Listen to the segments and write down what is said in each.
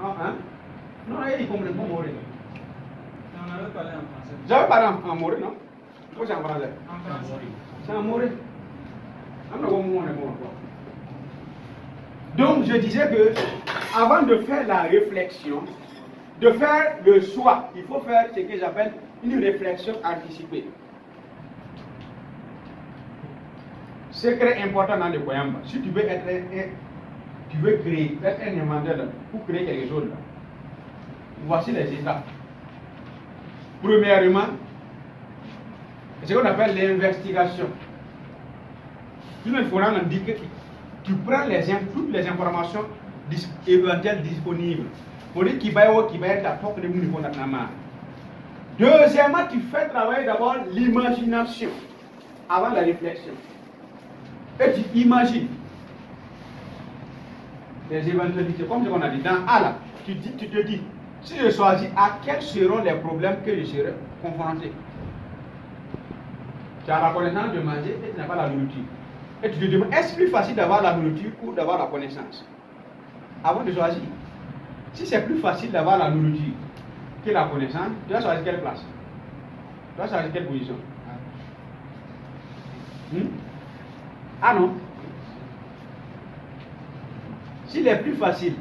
Non, hein? Non, il comprend pas mourir. On avait parlé en français. J'avais parlé en mourir, non? Pourquoi c'est en français? En français. C'est en mourir. Donc, je disais que, avant de faire la réflexion, de faire le choix, il faut faire ce que j'appelle une réflexion anticipée. C'est très important dans le Koyamba. Si tu veux tu veux créer, être un inventeur pour créer quelque chose là, voici les étapes. Premièrement, c'est ce qu'on appelle l'investigation. Il faut dire que tu prends toutes les informations éventuelles disponibles. Deuxièmement, tu fais travailler d'abord l'imagination avant la réflexion. Et tu imagines les éventualités, comme ce qu'on a dit dans A là, tu te dis, si je choisis A, quels seront les problèmes que je serai confronté? Tu as la connaissance de manger et tu n'as pas la nourriture. Et tu te demandes, est-ce plus facile d'avoir la nourriture ou d'avoir la connaissance? Avant de choisir. Si c'est plus facile d'avoir la nourriture que la connaissance, tu vas choisir quelle place? Tu vas choisir quelle position? Ah non. S'il est plus facile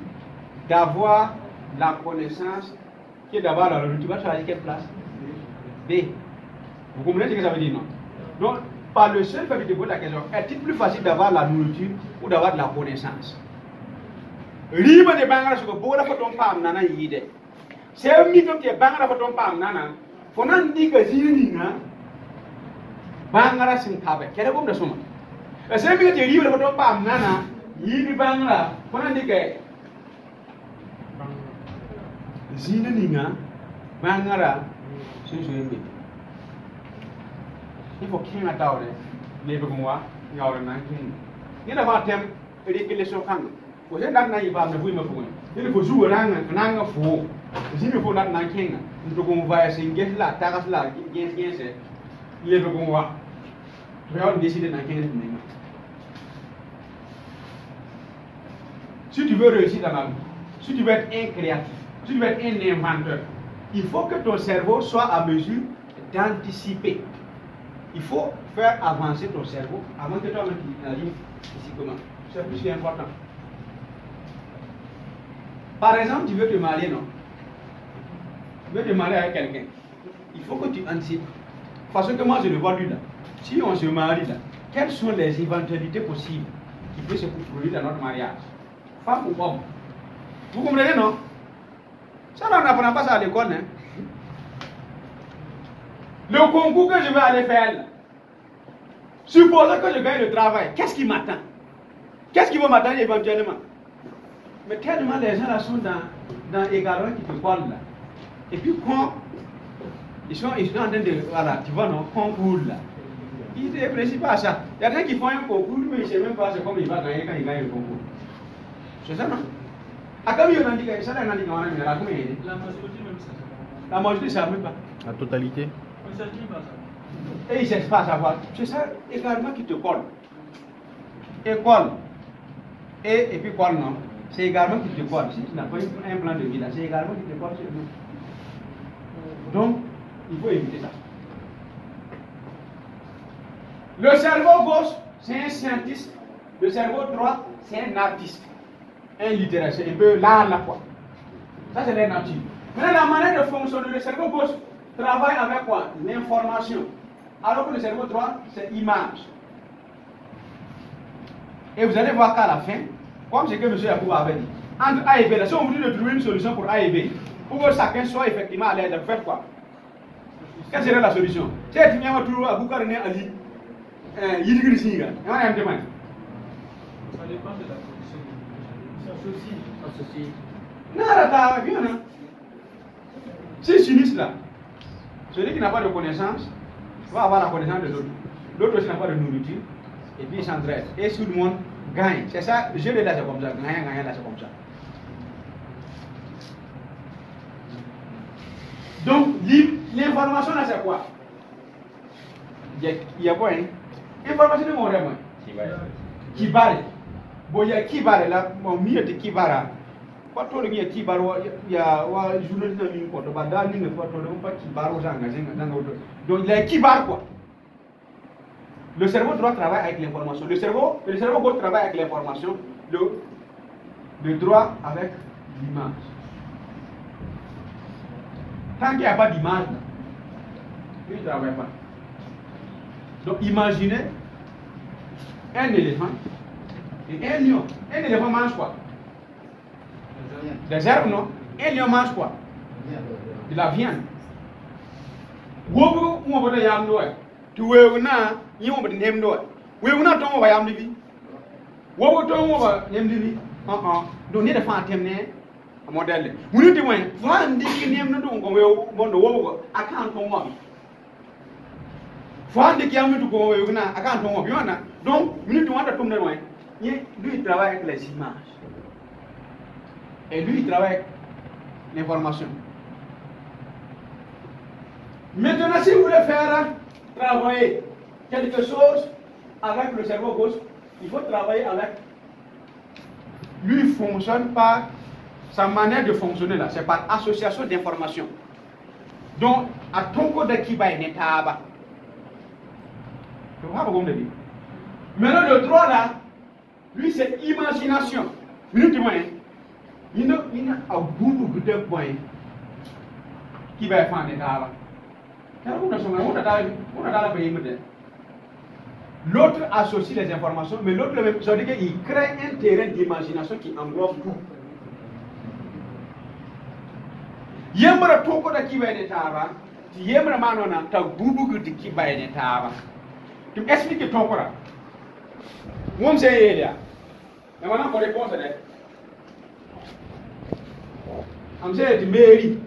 d'avoir la connaissance que d'avoir la nourriture, tu vas choisir quelle place? B. Vous comprenez ce que ça veut dire, non? Donc, par le seul fait de te poser la question, est-il plus facile d'avoir la nourriture ou d'avoir de la connaissance? Riba de bangara sur le bout de ton pam nana yide. C'est un mythe qui est bangara pour ton pam nana. Pour n'en dire que zirina bangara sin tabe. Quel est le bon de son? C'est un mythe qui est riba de ton pam nana yide bangara. Pour n'en dire que zirina bangara sin suébi. Il faut qu'il y ait un temps de les moi, il y a un an. Il y a un thème réglé sur le camp. Vous savez, là, il va me voir. Il faut jouer un fou. Si il faut là, nous devons voir si il là, taras là, il est le moi. Je vais décider dans 15 minutes. Si tu veux réussir dans la vie, si tu veux être un créatif, si tu veux être un inventeur, il faut que ton cerveau soit à mesure d'anticiper. Il faut faire avancer ton cerveau avant que toi-même tu l'imagines physiquement. C'est plus important. Par exemple, tu veux te marier, non? Tu veux te marier avec quelqu'un. Il faut que tu anticipes. Parce que moi, je le vois lui là. Si on se marie là, quelles sont les éventualités possibles qui peuvent se produire dans notre mariage? Femme ou homme? Vous comprenez, non? Ça, on n'apprend pas ça à l'école, hein? Le concours que je vais aller faire là, supposons que je gagne le travail, qu'est-ce qui m'attend? Qu'est-ce qui va m'attendre éventuellement? Mais tellement les gens là sont dans également qui te parlent là. Et puis quand ils sont en train de, voilà, tu vois non, concours là. Ils ne réfléchissent pas à ça. Il y a des gens qui font un concours, mais ils ne savent même pas comment il va gagner quand il gagne le concours. C'est ça non? À quand il y a un dit que ça là, il y a un dit la majorité même ça. La majorité ça même pas. La totalité. Et ils ne cherchent pas à savoir. C'est ça également qui te colle. École. Et puis colle non. C'est également qui te colle. Si tu n'as pas un plan de vie là, c'est également qui te colle sur nous. Donc, il faut éviter ça. Le cerveau gauche, c'est un scientiste. Le cerveau droit, c'est un artiste. Un littéraire, c'est un peu l'art là quoi. Ça c'est la nature. Maintenant, la manière de fonctionner, le cerveau gauche travaille avec quoi? L'information. Alors que le cerveau droit, c'est l'image. Et vous allez voir qu'à la fin, comme ce que M. Yacoub avait dit, entre A et B, là, si on vous dit de trouver une solution pour A et B, pour que chacun soit effectivement à l'aise, vous faites quoi? Quelle serait la solution? C'est que tu viens toujours à Boukarine Ali, Yidigri Singa. Et on a un témoin. Ça dépend de la solution. S'associe. Non, là, viens là. Si s'unissent là, celui qui n'a pas de connaissance va avoir la connaissance de l'autre. L'autre aussi n'a pas de nourriture. Et puis ils s'entraident. Et tout le monde gagne. C'est ça, le jeu de là c'est comme ça. Gagnant, là c'est comme ça. Donc, l'information là c'est quoi? Il y a quoi hein? Information de mon rêve. Qui barre. Bon, il y a qui barre là. Mon milieu de qui barre. pas trop de bien qui baro ya wa journaliste na min ko to ba da ni ne pas trop de pas qui baro zanga donc il est qui bar quoi. Le cerveau doit travailler avec l'information. Le cerveau doit travailler avec l'information. Le droit avec l'image. Tant qu'il n'y a pas d'image, il ne travaille pas. Donc imaginez un éléphant et un lion. Un éléphant mange quoi? Des herbes, non? Un lion mange quoi? De la viande. Wobo, on va yam no. Tu veux na, y on va nem no. We will not know why I'm living. Wobo to on va nem living. Donc ni de faire temne modèle. Vous nous dites ouais, va ndi nem no donc on va wobo account on va. Faut ndi ki am tu ko we na account on va. Donc nous devons tomber loin. Lui il travaille avec les images. Et lui, il travaille avec l'information. Maintenant, si vous voulez faire travailler quelque chose avec le cerveau gauche, il faut travailler avec. Lui, il fonctionne par sa manière de fonctionner là, c'est par association d'informations. Donc, à ton côté qui va être taba. Tu vois comment dire? Maintenant, le droit là, lui, c'est imagination. Il y a un bout de points qui va faire des travaux. L'autre associe les informations, mais l'autre, ça veut dire qu'il crée un terrain d'imagination qui englobe tout. Il y a un tout qui va être travaux. Il y a un bout qui va être travaux. Tu m'expliques ton corps. Moi, c'est là. Et maintenant, pour répondre à ça, I'm saying to Mary.